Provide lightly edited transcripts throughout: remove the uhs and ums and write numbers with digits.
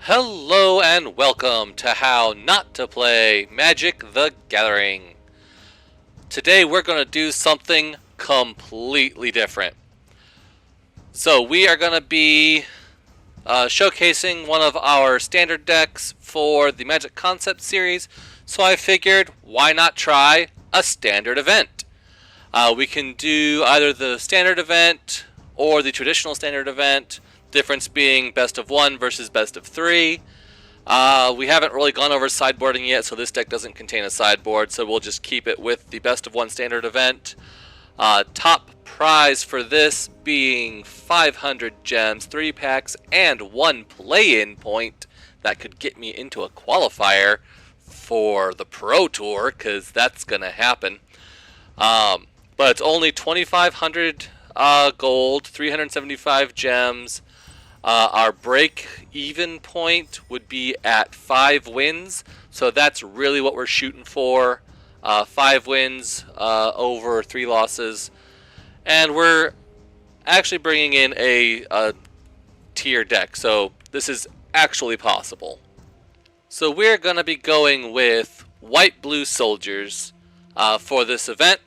Hello and welcome to How Not to Play Magic the Gathering. Today we're going to do something completely different. So we are going to be showcasing one of our standard decks for the Magic Concept series. So I figured, why not try a standard event? We can do either the standard event or the traditional standard event. Difference being best of one versus best of three. We haven't really gone over sideboarding yet, so this deck doesn't contain a sideboard, so we'll just keep it with the best of one standard event. Top prize for this being 500 gems, 3 packs, and 1 play-in point that could get me into a qualifier for the Pro Tour, because that's going to happen. But it's only 2,500 gold, 375 gems. Our break-even point would be at 5 wins, so that's really what we're shooting for. 5 wins over 3 losses, and we're actually bringing in a tier deck, so this is actually possible. So we're going to be going with White-Blue Soldiers for this event.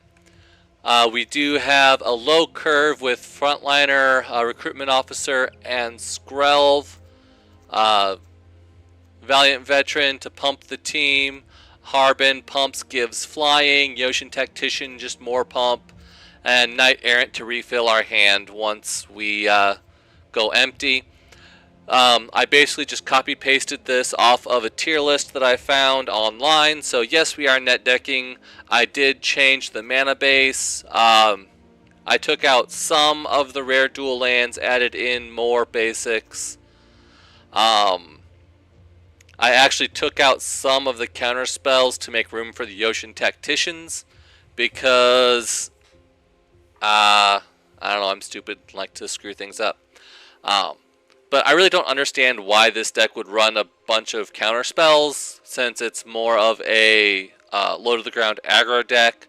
We do have a low curve with Frontliner, Recruitment Officer, and Skrelv. Valiant Veteran to pump the team. Harbin pumps gives flying. Yoshin Tactician just more pump. And Knight Errant to refill our hand once we go empty. I basically just copy pasted this off of a tier list that I found online. So yes, we are net decking. I did change the mana base. I took out some of the rare dual lands, added in more basics. I actually took out some of the counter spells to make room for the Yoshin Tacticians because I don't know, I'm stupid, like to screw things up. But I really don't understand why this deck would run a bunch of counter spells, since it's more of a low to the ground aggro deck.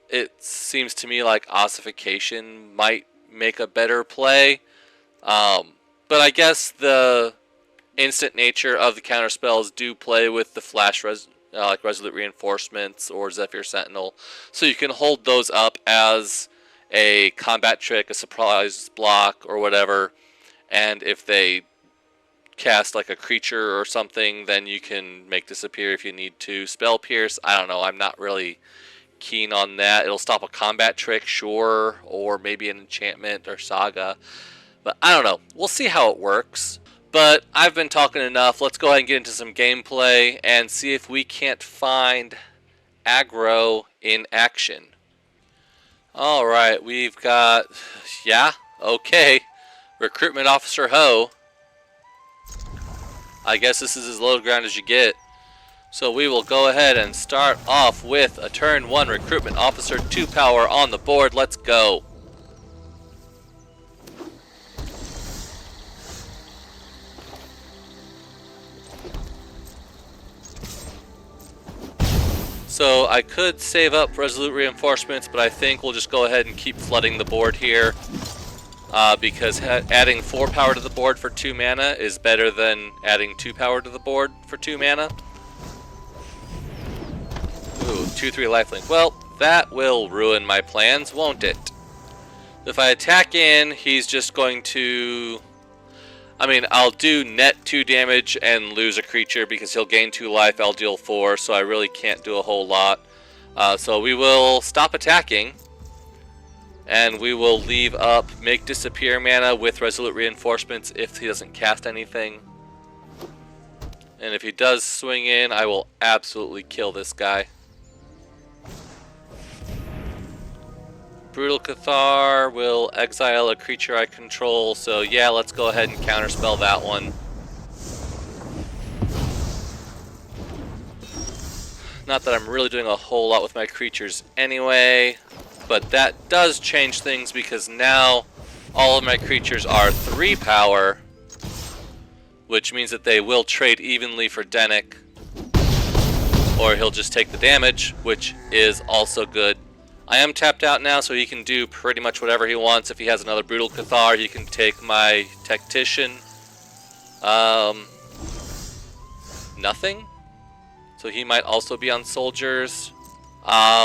It seems to me like Ossification might make a better play. But I guess the instant nature of the counter spells do play with the flash like Resolute Reinforcements or Zephyr Sentinel, so you can hold those up as a combat trick, a surprise block, or whatever. And if they cast like a creature or something, then you can make disappear if you need to. Spell Pierce, I don't know, I'm not really keen on that. It'll stop a combat trick, sure, or maybe an enchantment or saga. But I don't know, we'll see how it works. But I've been talking enough, let's go ahead and get into some gameplay and see if we can't find aggro in action. Alright, we've got, yeah, okay. Recruitment Officer Ho. I guess this is as low to ground as you get. So we will go ahead and start off with a turn 1 Recruitment Officer, 2 power on the board. Let's go. So I could save up Resolute Reinforcements, but I think we'll just go ahead and keep flooding the board here. Because adding 4 power to the board for 2 mana is better than adding 2 power to the board for 2 mana. Ooh, 2/3 lifelink. Well, that will ruin my plans, won't it? If I attack in, he's just going to... I mean, I'll do net 2 damage and lose a creature because he'll gain 2 life, I'll deal 4, so I really can't do a whole lot. So we will stop attacking. And we will leave up Make Disappear mana with Resolute Reinforcements if he doesn't cast anything. And if he does swing in, I will absolutely kill this guy. Brutal Cathar will exile a creature I control, so yeah, let's go ahead and counterspell that one. Not that I'm really doing a whole lot with my creatures anyway. But that does change things because now all of my creatures are 3 power, which means that they will trade evenly for Dennick, or he'll just take the damage, which is also good. I am tapped out now, so he can do pretty much whatever he wants. If he has another Brutal Cathar, he can take my Tactician. Nothing. So he might also be on soldiers.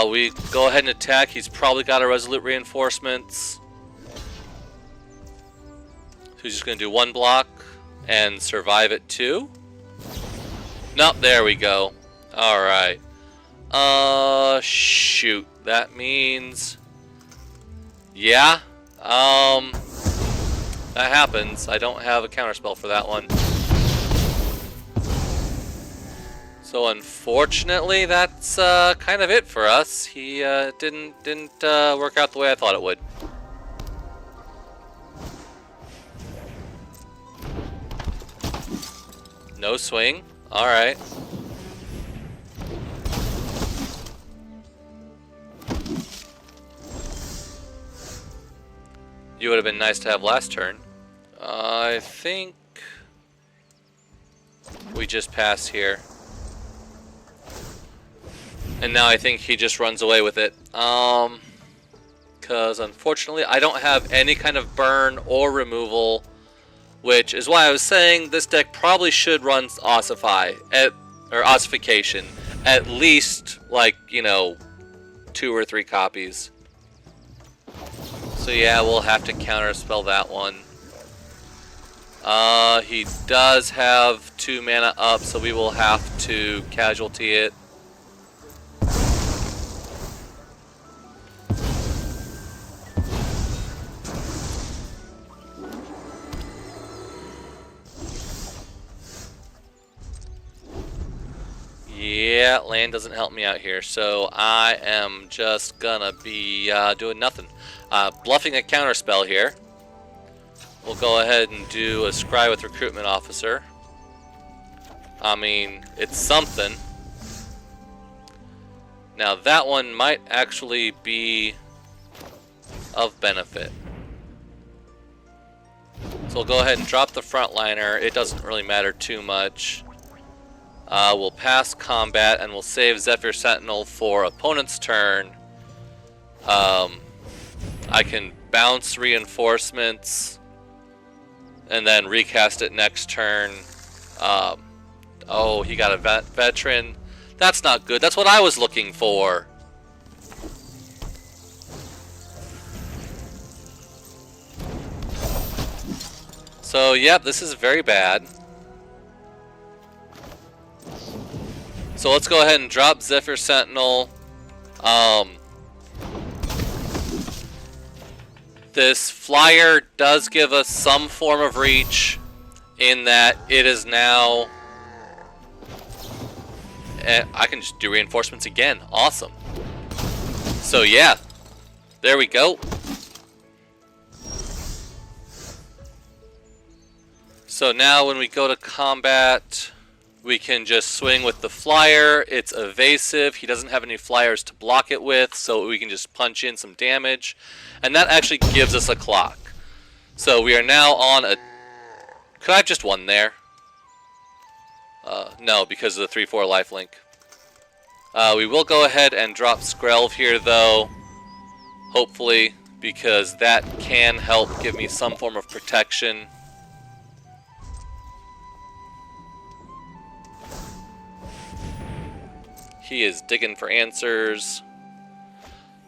We go ahead and attack. He's probably got a resolute reinforcements. So he's just going to do 1 block and survive it too. Nope, there we go. Alright. Shoot. That means... yeah. That happens. I don't have a counterspell for that one. So unfortunately, that's kind of it for us. He didn't work out the way I thought it would. No swing. All right. You would have been nice to have last turn. I think we just pass here. And now I think he just runs away with it. Because unfortunately I don't have any kind of burn or removal, which is why I was saying this deck probably should run Ossification. At least, like, you know, 2 or 3 copies. So yeah, we'll have to counterspell that one. He does have 2 mana up, so we will have to casualty it. Yeah, land doesn't help me out here, so I am just gonna be doing nothing. Bluffing a counterspell here. We'll go ahead and do a scry with recruitment officer. I mean, it's something. Now that one might actually be of benefit. So we'll go ahead and drop the frontliner. It doesn't really matter too much. We'll pass combat and we'll save Zephyr Sentinel for opponent's turn. I can bounce reinforcements and then recast it next turn. Oh, he got a veteran. That's not good. That's what I was looking for. So, yep, this is very bad. So let's go ahead and drop Zephyr Sentinel. This flyer does give us some form of reach in that it is now... I can just do reinforcements again. Awesome. So yeah, there we go. So now when we go to combat, we can just swing with the flyer. It's evasive. He doesn't have any flyers to block it with, so we can just punch in some damage. And that actually gives us a clock. So we are now on a... Could I have just won there? No, because of the 3-4 lifelink. We will go ahead and drop Skrelv here, though. Hopefully, because that can help give me some form of protection. He is digging for answers.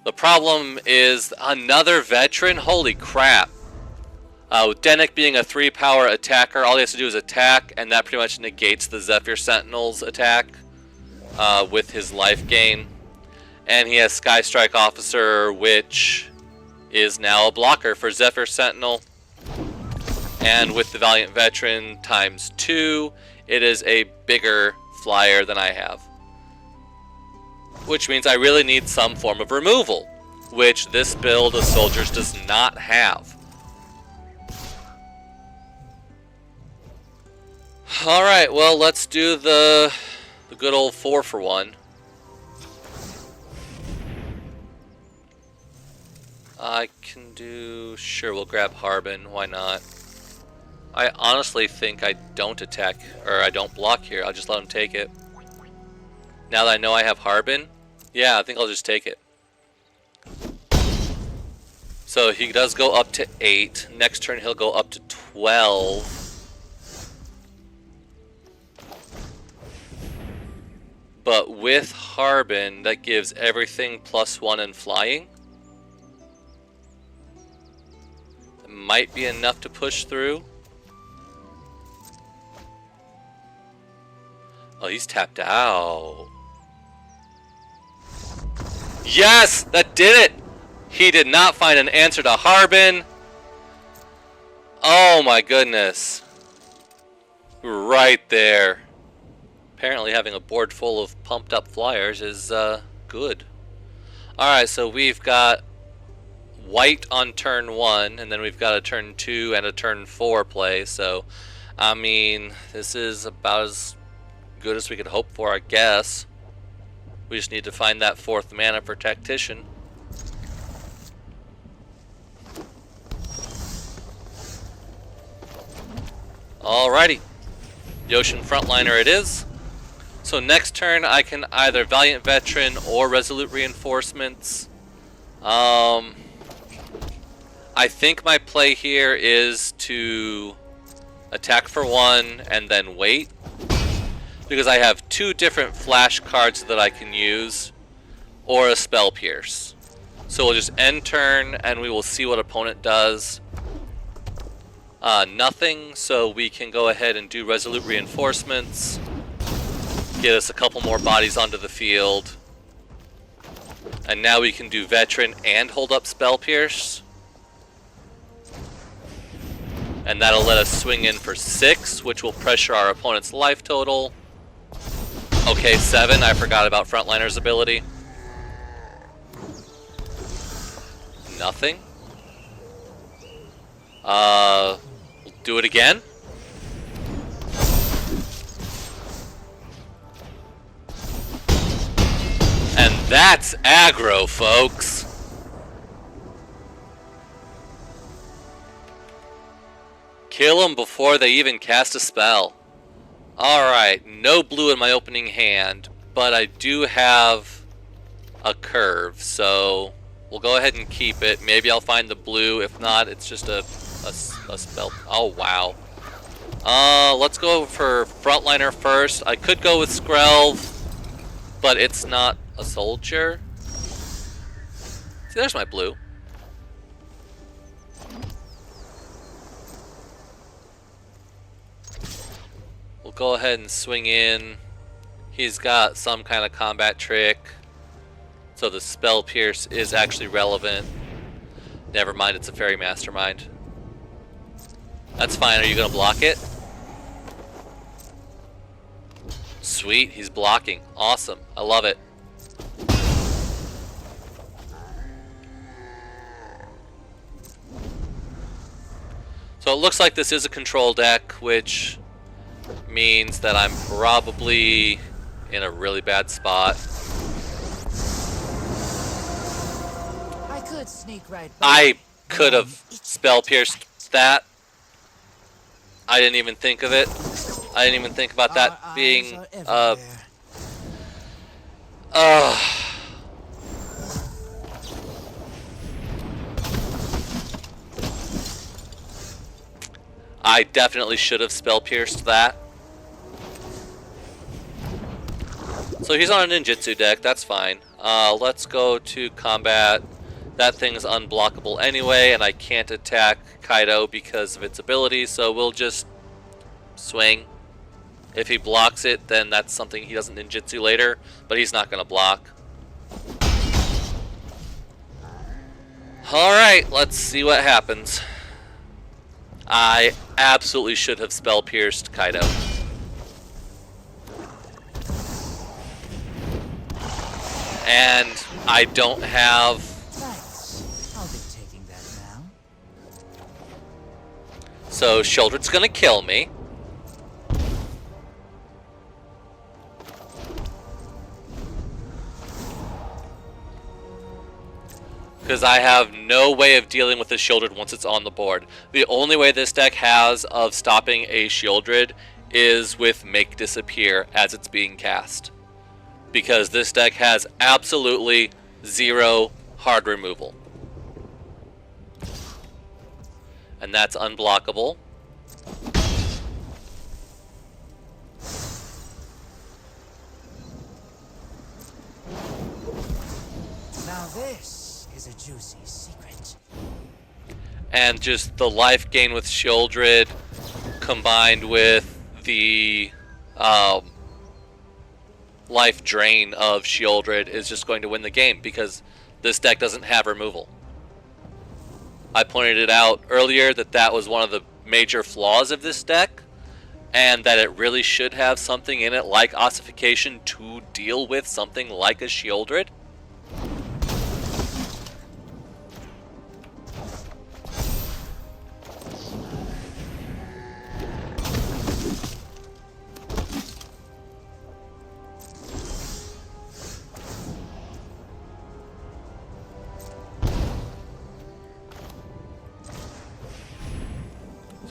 The problem is another veteran? Holy crap. With Dennick being a 3-power attacker, all he has to do is attack, and that pretty much negates the Zephyr Sentinel's attack with his life gain. And he has Sky Strike Officer, which is now a blocker for Zephyr Sentinel. And with the Valiant Veteran times 2, it is a bigger flyer than I have. Which means I really need some form of removal, which this build of Soldiers does not have. Alright, well, let's do the good old 4-for-1. I can do... Sure, we'll grab Harbin. Why not? I honestly think I don't attack, or I don't block here. I'll just let him take it. Now that I know I have Harbin, yeah, I think I'll just take it. So he does go up to 8. Next turn he'll go up to 12. But with Harbin, that gives everything +1 in flying. It might be enough to push through. Oh, he's tapped out. Yes! That did it! He did not find an answer to Harbin. Oh my goodness. Right there. Apparently having a board full of pumped up flyers is good. Alright, so we've got white on turn 1, and then we've got a turn 2 and a turn 4 play, so I mean, this is about as good as we could hope for, I guess. We just need to find that 4th mana for Tactician. Alrighty. Yoshin Frontliner it is. So next turn I can either Valiant Veteran or Resolute Reinforcements. I think my play here is to attack for 1 and then wait, because I have 2 different flash cards that I can use, or a Spell Pierce. So we'll just end turn and we will see what opponent does. Nothing, so we can go ahead and do Resolute Reinforcements. Get us a couple more bodies onto the field. And now we can do Veteran and hold up Spell Pierce. And that'll let us swing in for 6, which will pressure our opponent's life total. Okay, 7. I forgot about Frontliner's ability. Nothing. We'll do it again. And that's aggro, folks. Kill them before they even cast a spell. Alright, no blue in my opening hand, but I do have a curve, so we'll go ahead and keep it. Maybe I'll find the blue. If not, it's just a spell. Oh, wow. Let's go for Frontliner first. I could go with Skrelv, but it's not a soldier. See, there's my blue. We'll go ahead and swing in. He's got some kind of combat trick, so the Spell Pierce is actually relevant. Never mind, it's a Fairy Mastermind. That's fine. Are you going to block it? Sweet, he's blocking. Awesome. I love it. So it looks like this is a control deck, which means that I'm probably in a really bad spot. I could sneak right by. I could have spell pierced that. I didn't even think of it. I didn't even think about that being I definitely should have spell pierced that. So he's on a ninjutsu deck, that's fine. Let's go to combat. That thing's unblockable anyway, and I can't attack Kaido because of its ability, so we'll just swing. If he blocks it, then that's something he doesn't ninjutsu later, but he's not going to block. Alright, let's see what happens. I absolutely should have spell pierced Kaido. And I don't have... Thanks. I'll be taking that now. So Sheldred's gonna kill me. Because I have no way of dealing with the Sheldred once it's on the board. The only way this deck has of stopping a Sheldred is with Make Disappear as it's being cast. Because this deck has absolutely zero hard removal. And that's unblockable. This is a juicy secret. And just the life gain with Shieldred combined with the life drain of Shieldred is just going to win the game because this deck doesn't have removal. I pointed it out earlier that that was one of the major flaws of this deck, and that it really should have something in it like Ossification to deal with something like a Shieldred.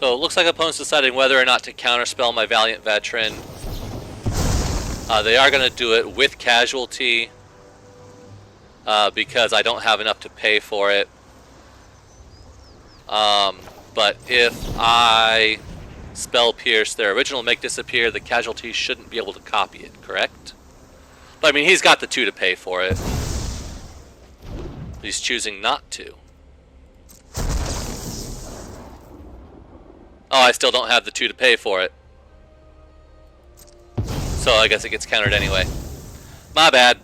So it looks like opponents deciding whether or not to counterspell my Valiant Veteran. They are going to do it with Casualty because I don't have enough to pay for it. But if I Spell Pierce their original Make Disappear, the Casualty shouldn't be able to copy it, correct? But I mean, he's got the 2 to pay for it. He's choosing not to. Oh, I still don't have the 2 to pay for it. So I guess it gets countered anyway. My bad.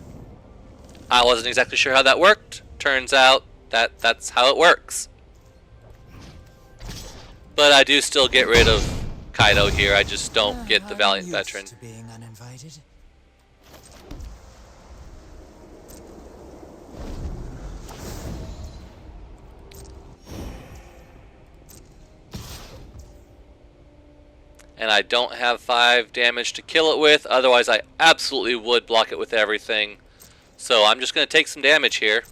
I wasn't exactly sure how that worked. Turns out that that's how it works. But I do still get rid of Kaido here. I just don't get the Valiant Veteran. To being uninvited. And I don't have 5 damage to kill it with, otherwise I absolutely would block it with everything. So I'm just going to take some damage here.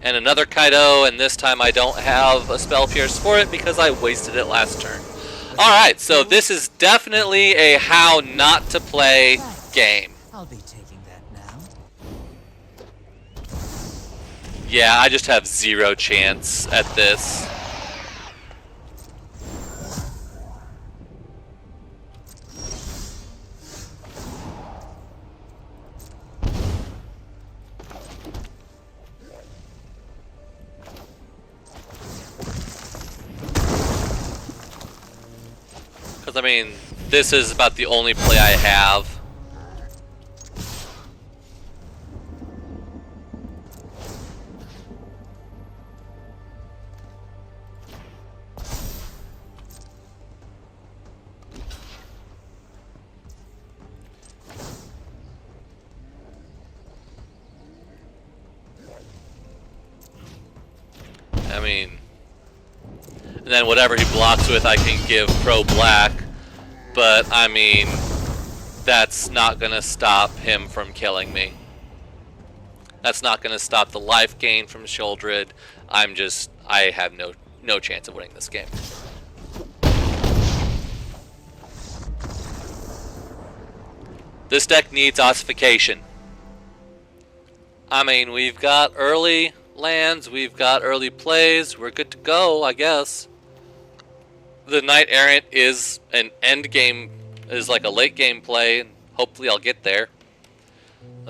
And another Kaido, and this time I don't have a Spell Pierce for it because I wasted it last turn. Alright, so this is definitely a how not to play game. I'll be taking that now. Yeah, I just have 0 chance at this. Because, I mean, this is about the only play I have. I mean, and then whatever he blocks with I can give pro black, but I mean, that's not gonna stop him from killing me. That's not gonna stop the life gain from Shieldred. I have no chance of winning this game. This deck needs Ossification. I mean, we've got early lands, we've got early plays, we're good to go, I guess. The Knight Errant is an end game, is like a late game play, and hopefully I'll get there.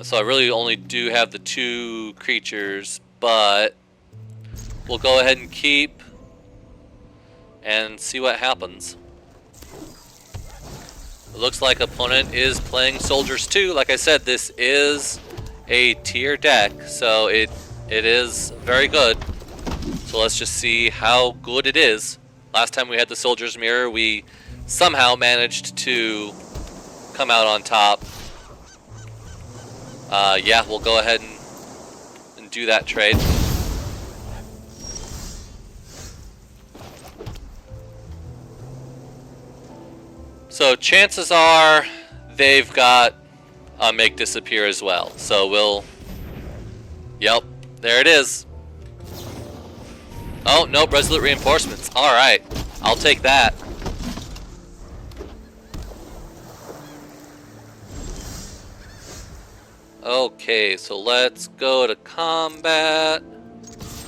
So I really only do have the 2 creatures, but we'll go ahead and keep and see what happens. It looks like opponent is playing Soldiers too. Like I said, this is a tier deck, so it is very good. So let's just see how good it is. Last time we had the Soldier's Mirror, we somehow managed to come out on top. Yeah, we'll go ahead and do that trade. So chances are they've got a Make Disappear as well. So we'll... Yep, there it is. Oh, nope, Resolute Reinforcements. Alright, I'll take that. Okay, so let's go to combat.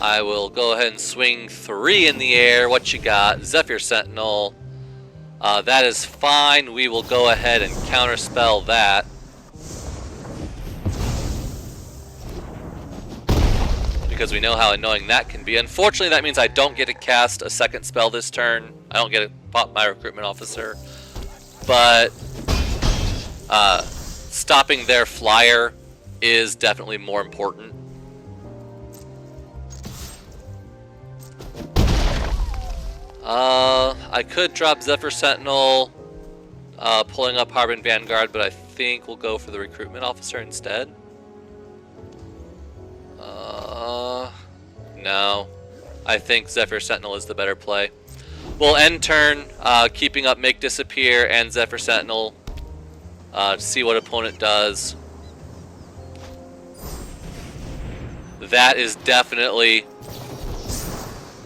I will go ahead and swing 3 in the air. What you got? Zephyr Sentinel. That is fine. We will go ahead and counterspell that. because we know how annoying that can be. Unfortunately, that means I don't get to cast a second spell this turn. I don't get to pop my recruitment officer. But stopping their flyer is definitely more important. I could drop Zephyr Sentinel, pulling up Harbin Vanguard, but I think we'll go for the recruitment officer instead. No. I think Zephyr Sentinel is the better play. We'll end turn, keeping up Make Disappear and Zephyr Sentinel, to see what opponent does. That is definitely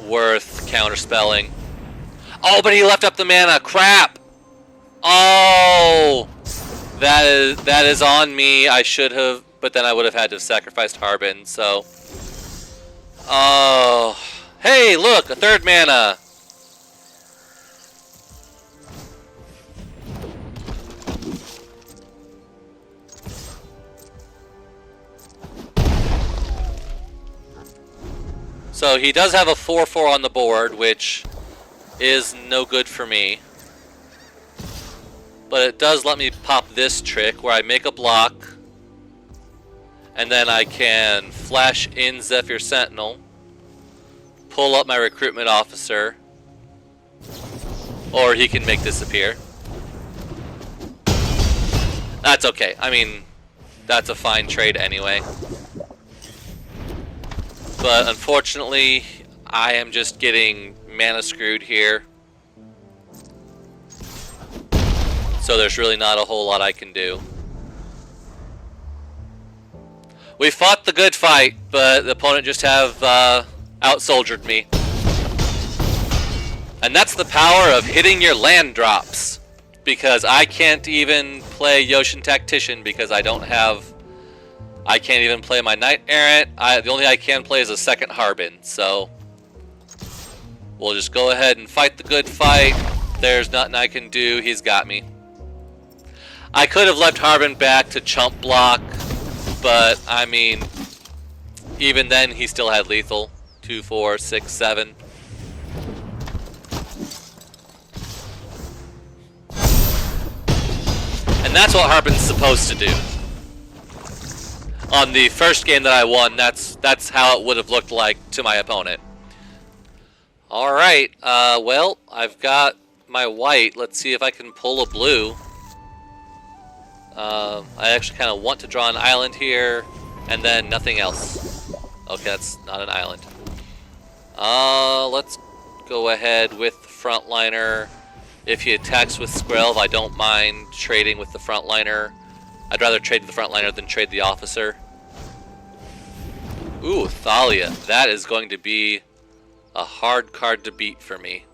worth counterspelling. Oh, but he left up the mana. Crap! Oh! That is on me. I should have, but then I would have had to have sacrificed Harbin, so... Oh... Hey, look! A third mana! So he does have a 4/4 on the board, which is no good for me. But it does let me pop this trick where I make a block, and then I can flash in Zephyr Sentinel, pull up my recruitment officer, or he can make disappear. That's okay. I mean, that's a fine trade anyway. But unfortunately, I am just getting mana screwed here. So there's really not a whole lot I can do. We fought the good fight, but the opponent just have out-soldiered me. And that's the power of hitting your land drops. Because I can't even play Yoshin Tactician because I don't have... I can't even play my Knight Errant. The only I can play is a second Harbin, so... We'll just go ahead and fight the good fight. There's nothing I can do. He's got me. I could have left Harbin back to chump block, but, I mean... Even then, he still had lethal. 2, 4, 6, 7. And that's what Harbin's supposed to do. On the first game that I won, that's how it would have looked like to my opponent. Alright, well, I've got my white. Let's see if I can pull a blue. I actually kind of want to draw an island here, and then nothing else. Okay, that's not an island. Let's go ahead with the frontliner. If he attacks with Skrelv, I don't mind trading with the frontliner. I'd rather trade the frontliner than trade the officer. Ooh, Thalia. That is going to be a hard card to beat for me.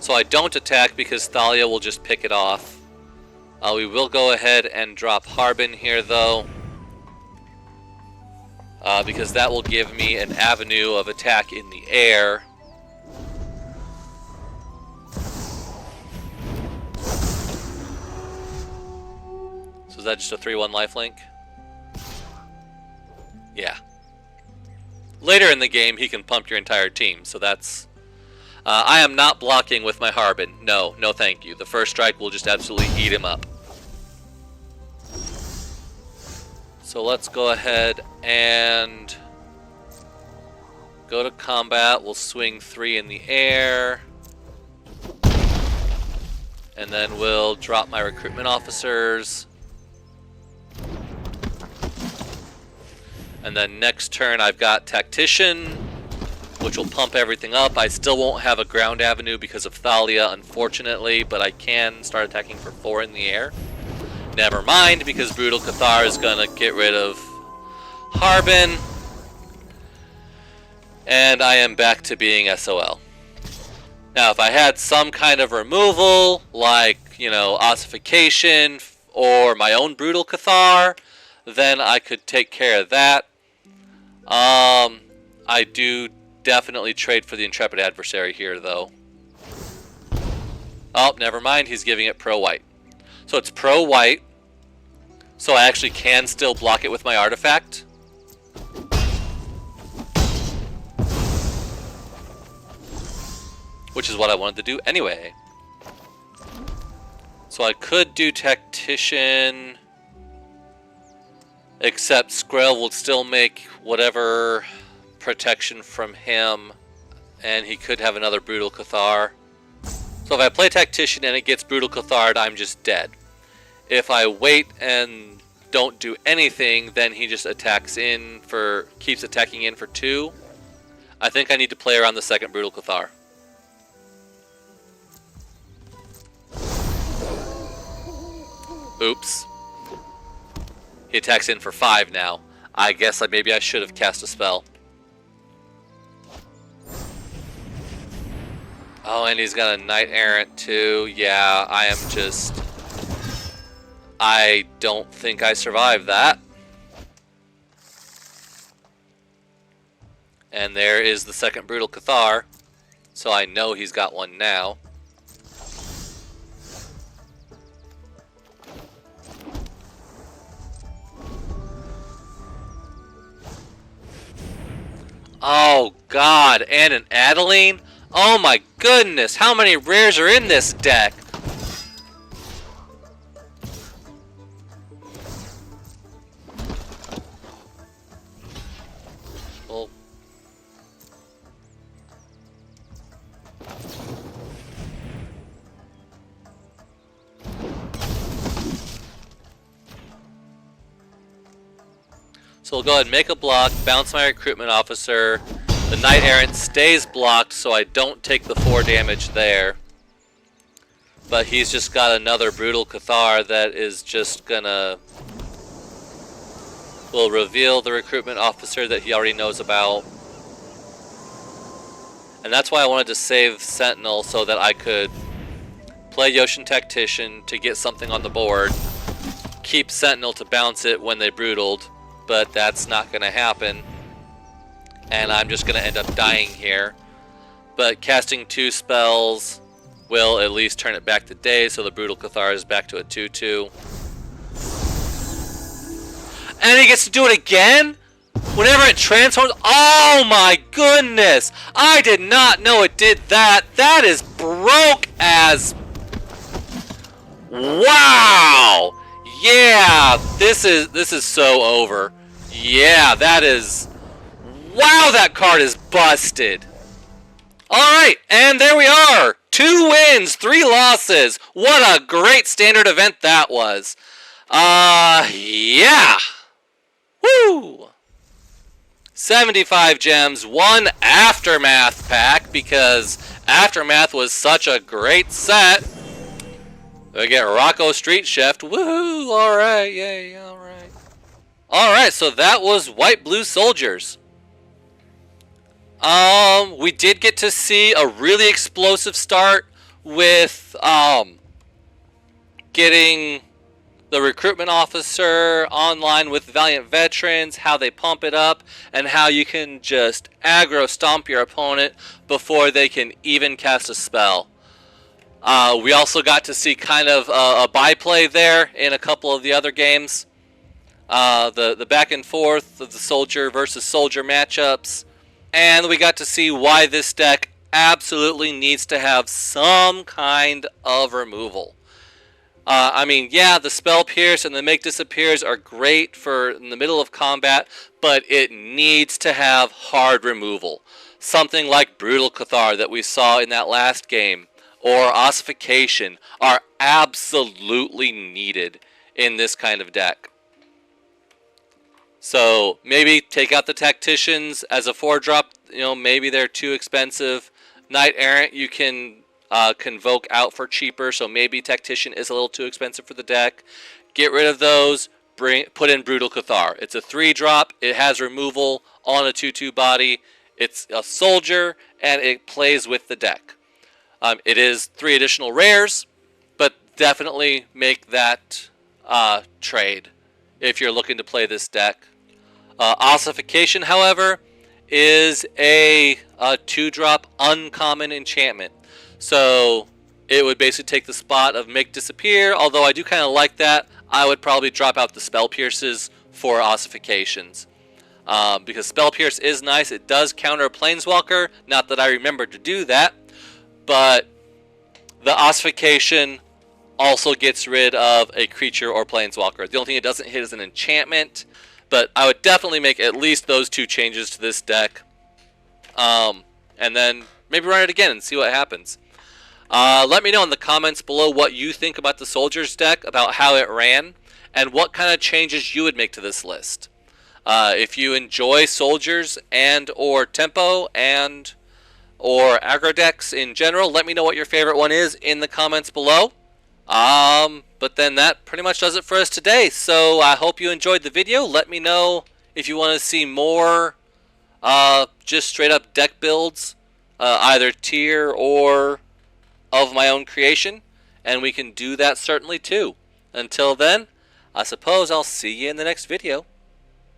So I don't attack because Thalia will just pick it off. We will go ahead and drop Harbin here, though. Because that will give me an avenue of attack in the air. So is that just a 3/1 lifelink? Yeah. Later in the game, he can pump your entire team, so that's... I am not blocking with my Harbin. No, no thank you. The first strike will just absolutely eat him up. So let's go ahead and go to combat. We'll swing 3 in the air. And then we'll drop my recruitment officers. And then next turn I've got Tactician, which will pump everything up. I still won't have a ground avenue because of Thalia, unfortunately, but I can start attacking for 4 in the air. Never mind, because Brutal Cathar is going to get rid of Harbin. And I am back to being SOL. Now, if I had some kind of removal, like, you know, ossification or my own Brutal Cathar, then I could take care of that. I do definitely trade for the Intrepid Adversary here, though. Oh, never mind. He's giving it pro-white. So it's pro-white. So I actually can still block it with my artifact. Which is what I wanted to do anyway. So I could do Tactician, except Skrell will still make whatever protection from him, and he could have another Brutal Cathar. So if I play Tactician and it gets Brutal Cathard, I'm just dead. If I wait and don't do anything, then he just attacks in for, keeps attacking in for 2. I think I need to play around the second Brutal Cathar. Oops. He attacks in for 5 now. I guess maybe I should have cast a spell. Oh, and he's got a Knight Errant too. Yeah, I am just... I don't think I survived that. And there is the second Brutal Cathar. So I know he's got one now. Oh god, and an Adeline? Oh my goodness, how many rares are in this deck? Well, so we'll go ahead and make a block, bounce my recruitment officer. The Knight Errant stays blocked, so I don't take the 4 damage there. But he's just got another Brutal Cathar that is just gonna... will reveal the recruitment officer that he already knows about. And that's why I wanted to save Sentinel, so that I could play Yoshin Tactician to get something on the board. Keep Sentinel to bounce it when they brutaled, but that's not gonna happen. And I'm just going to end up dying here. But casting 2 spells will at least turn it back to day, so the Brutal Cathar is back to a 2/2. And he gets to do it again? Whenever it transforms? Oh my goodness! I did not know it did that. That is broke as... Wow! Yeah, this is so over. Yeah, that is... Wow, that card is busted. Alright, and there we are. 2 wins, 3 losses. What a great standard event that was. Yeah. Woo! 75 gems, 1 Aftermath pack, because Aftermath was such a great set. We get Rocco Street Chef. Woohoo! Alright, yay, alright. Alright, so that was White Blue Soldiers. We did get to see a really explosive start with getting the recruitment officer online with Valiant Veterans, how they pump it up, and how you can just aggro stomp your opponent before they can even cast a spell. We also got to see kind of a byplay there in a couple of the other games. The back and forth of the soldier versus soldier matchups. And we got to see why this deck absolutely needs to have some kind of removal. I mean, yeah, the Spell Pierce and the Make Disappears are great for in the middle of combat, but it needs to have hard removal. Something like Brutal Cathar that we saw in that last game, or Ossification, are absolutely needed in this kind of deck. So maybe take out the Tacticians as a 4-drop. You know, maybe they're too expensive. Knight Errant you can convoke out for cheaper, so maybe Tactician is a little too expensive for the deck. Get rid of those. Put in Brutal Cathar. It's a 3-drop. It has removal on a 2/2 body. It's a soldier, and it plays with the deck. It is 3 additional rares, but definitely make that trade if you're looking to play this deck. Ossification, however, is a 2-drop uncommon enchantment. So it would basically take the spot of Make Disappear, although I do kind of like that. I would probably drop out the Spell Pierces for ossifications. Because Spell Pierce is nice. It does counter a Planeswalker. Not that I remember to do that. But the ossification also gets rid of a creature or Planeswalker. The only thing it doesn't hit is an enchantment. But I would definitely make at least those 2 changes to this deck. And then maybe run it again and see what happens. Let me know in the comments below what you think about the Soldiers deck, about how it ran, and what kind of changes you would make to this list. If you enjoy Soldiers and or Tempo and or aggro decks in general, let me know what your favorite one is in the comments below. But then that pretty much does it for us today. So I hope you enjoyed the video. Let me know if you want to see more just straight up deck builds, either tier or of my own creation, and we can do that certainly too. Until then, I suppose I'll see you in the next video.